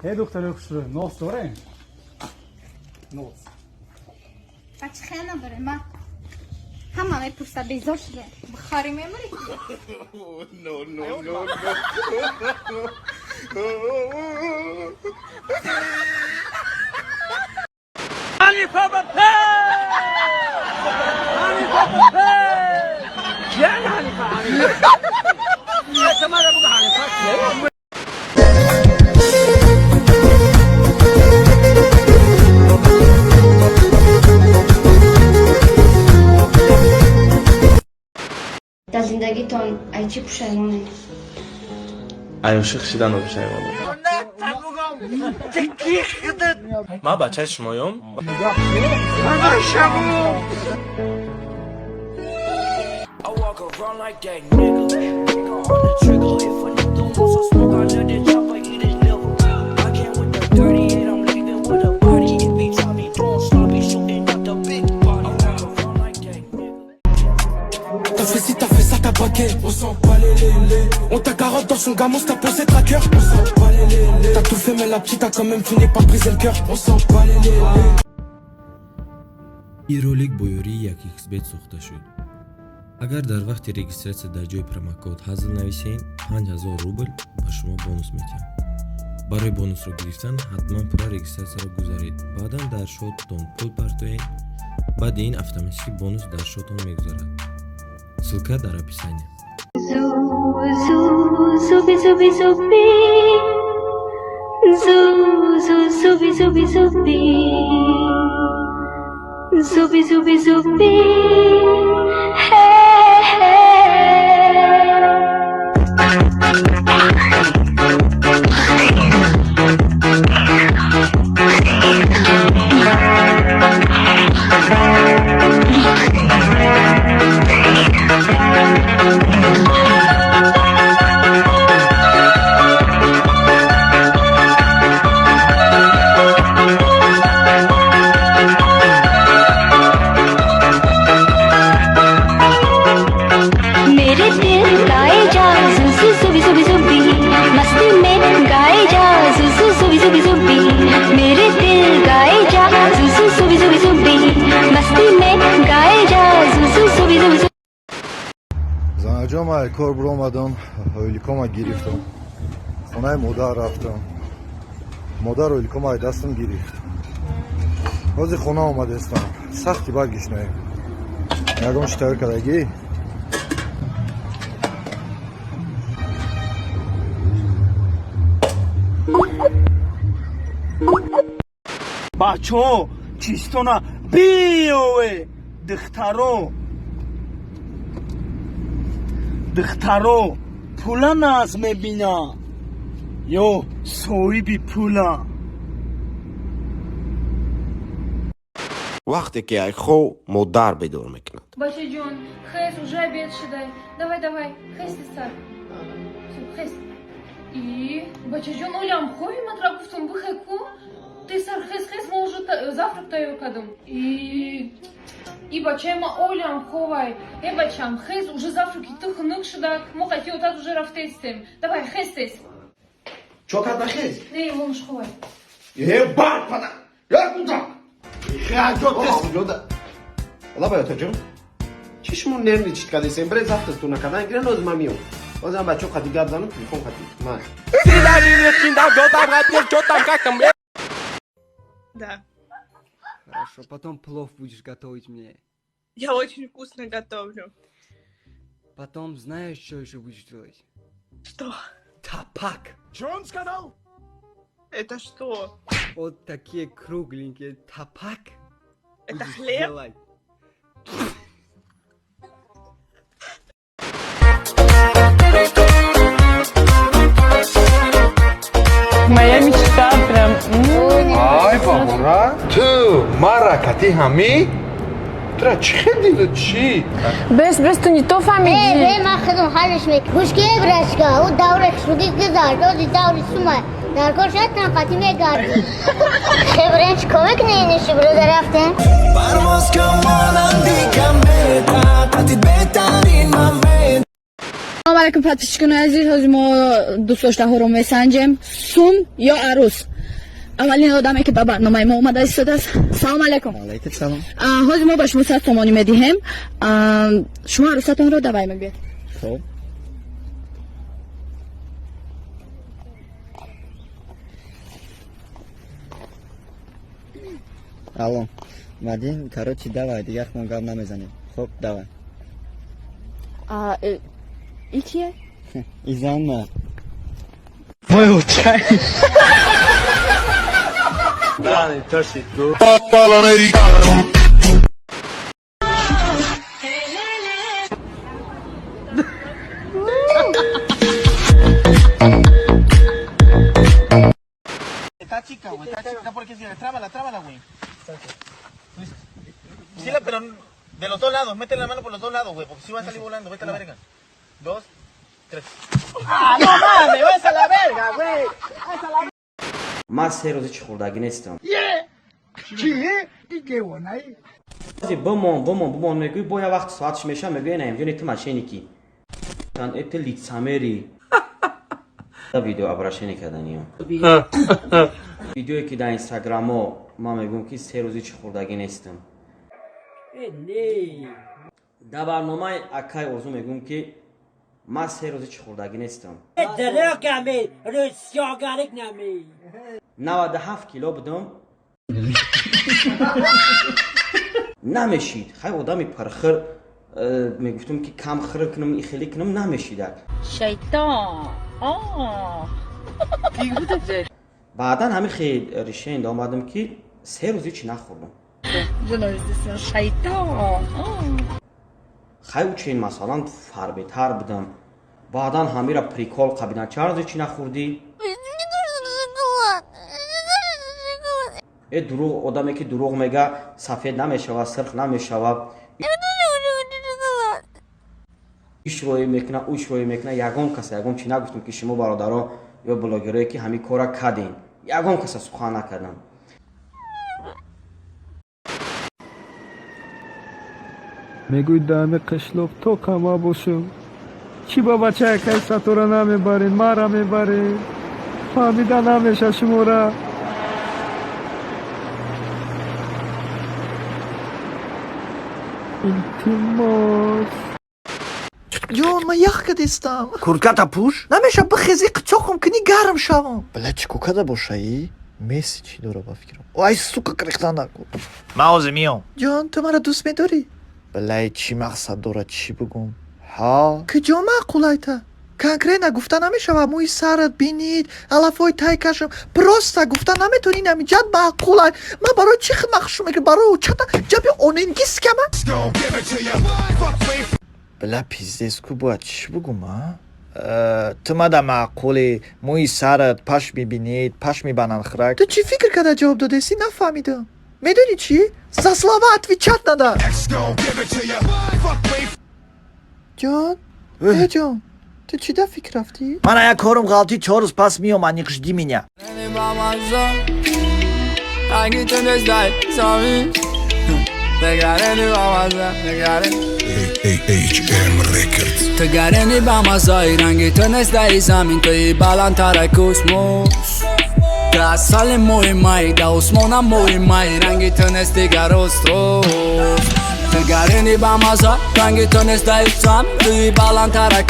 Hey دختر خوشرو نوست داره؟ نوست. بچه خیلی نداره ما همه پوسته بیزار شده بخاری میموری No, no, no, Honey Papa Pay! Honey Papa Pay! Yani Honey Papa Pay! Ya sama da bu Honey Papa Pay. در زندگیتان از چی پشیمانی؟ عاشق شدن و پشیمانی. من بچه شمایم. Si t'as fait ça, t'as baqué. On s'en bat les lélés. On t'a carotte dans son gamos, t'as posé tracker. On s'en bat les lélés. T'as tout fait, mais la petite a quand même fini par briser le cœur. On s'en bat les lélés. این ролик бо ёрии 1xbet сохта шуд. Агар дар вақти регистратсия дар ҷои промокод ҳазл нависем 5000 рубл ба шумо бонус метиҳам. барои бонусро гирифтан ҳатман пурра регистратсияро гузаред. баъдан дар шотатон пул партоед. баъди ин автоматики бонус дар шотон мегузарад. ссылка дар описание. Zubi zubi zubi, hey hey. زنجام کار برو آمدم اولیکوم گرفتم خونه مادر رفتم مادر اولیکوم دستم گرفت بازی خونه آمده استم سختی برگشتم یکم شتر کدگی بچه‌ها چیستونا بیوه دخترو پولا ناز میبینا یا صاحبی پولا وقتی که خو مادر بیدار میکند. باشه جون خیز уже обед شده. давай خیز سر خیز і باشه جون олям خوی матра گفتم بخکو ти сар خیز ما уже завтрак таю кадым и бачай ма олям ховай бачам خیز уже завтраки тых нук шдак мо қати отат уже рафтестем давай خیز چوکات نخیز не ломш ховай бар пана я куда خاجوت تسجد الله باید جون چشمون نمیچید کدی سمبر زفتتون نکردن گرن از مامیو بازم بچه‌ها قدی گپ زنم تلفن قدی من Да. Хорошо, потом плов будешь готовить мне. Я очень вкусно готовлю. Потом знаешь, что еще будешь делать? Что? Тапак. Что он сказал? Это что? Вот такие кругленькие тапак. Это хлеб? Делать. Моя мечта прям. Ай, бабура. Ты маракати хами? ترى تشخدي تشي بس تو نیتو فهمیدی ای من خودم حالش میکنم گوشکی برشگاه او دورش روگی گذار دوزی دوری سومه در کارشت نقاطی میگردی خبرنچ کمک نینشی برو رفتن پرواز کمانندی کمه طاقتی بهترین من سلام علیکم подписчикам азиз ҳозир мо дӯст доштаҳоро месанҷем сун ё арӯс اولین آدمی که به برنامه ما اومده ایستاده است. سلام علیکم. علیکم سلام. حاضر ما به شما 100 تومانی میدیم. شما عروستون رو دوای میگید. خب الان مدین короче давай دیگه ما گام نمیزنیم. خب давай. ای کیه؟ ایزان ما Moj očaj. Dani, to si tu. Está chica, güey, está chica porque si trámala, güey. Síla, pero de los dos lados, mete la mano por los dos lados, güey, porque si va a salir volando, vete a la verga. 2, 3. ¡Ah, no mames! ¡Vas a la verga, güey! من 3 روزی چی خوردگی نیستم. چیه؟ دیگه ونایی. بمون میگوی باید وقت ساعتش میشه میگوی نه اینجا نیت ماشینی کی. تن ات لیتسامری. تا ویدیو ابراشنی کردنیه. ویدیویی که در اینستاگرام ما میگم که 3 روزی چی خوردگی نیستم. نه. در برنامه اکای ارزو میگم که من 3 روزی چی خوردگی نیستم. درکمی روسیاگرک نمی. 97 کیلو بودم. نمیشید. خیلی آدمی پرخر میگفتم که کم خرک کنم خیلی کنم نمیشید. شیطان. بعدا همین خیلی ریشه این آمدم که 3 روزی چی نخوردم. جنازه شیطان. خیلی چین مثلا فربیتر بودم. بعدا همین را پریکول قبینا 4 روزی چی نخوردی؟ این دروغ آدمی که دروغ میگه سفید نمیشود سرخ نمیشود. ایش روی میکنه اوش روی میکنه یگان کس یگان چی نگفتم که شما برادرها یا بلاگرایی که همین کارا کردین یگان کس سخن نکردم. میگوی دم قشلوق تو کما باشو چی با بچه که سطورا نمیبرین ما را میبرین فهمیده نمیشه شما را. التماس جان من یخ کدیستم کورکتا پوش نمیشه بخیزی قچاقم کنی گرم شوم بله چی کوکده باشه ای میسی چی داره بفکرم وای سوکا کریختان نکن موزه میام جان تو مرا دوست میداری بله چی مقصد داره چی بگم ها که جا معقولای تا کنکره نگفته نمیشه و موی سرت بینید علفای تای کشم پرسته گفته نمیتونی نمیجد معقولای من برای چی خمخشو میگه برای چطا جبی اوننگیس کمه بله پیزدیس کو باید چی بگم ها تو مده معقولی موی سرت پش میبینید پش میبنن خرک تو چی فکر کرده جواب دادیسی نفهمیدم میدونی چی؟ زسلاوات وی چت نده جان؟ ای جان تو چی ده فکر رفتی؟ من یک کارم غلطی 4 روز پس میام من نقشدی مینه HM Records تگرنی با مزای رنگی تو نزدی زمین توی بالانتر کوسموس ده سال موی ده اسمونم موی رنگی تو نزدی گروستروس تگرنی با مزای رنگی تو نزدی زمین توی بالانتر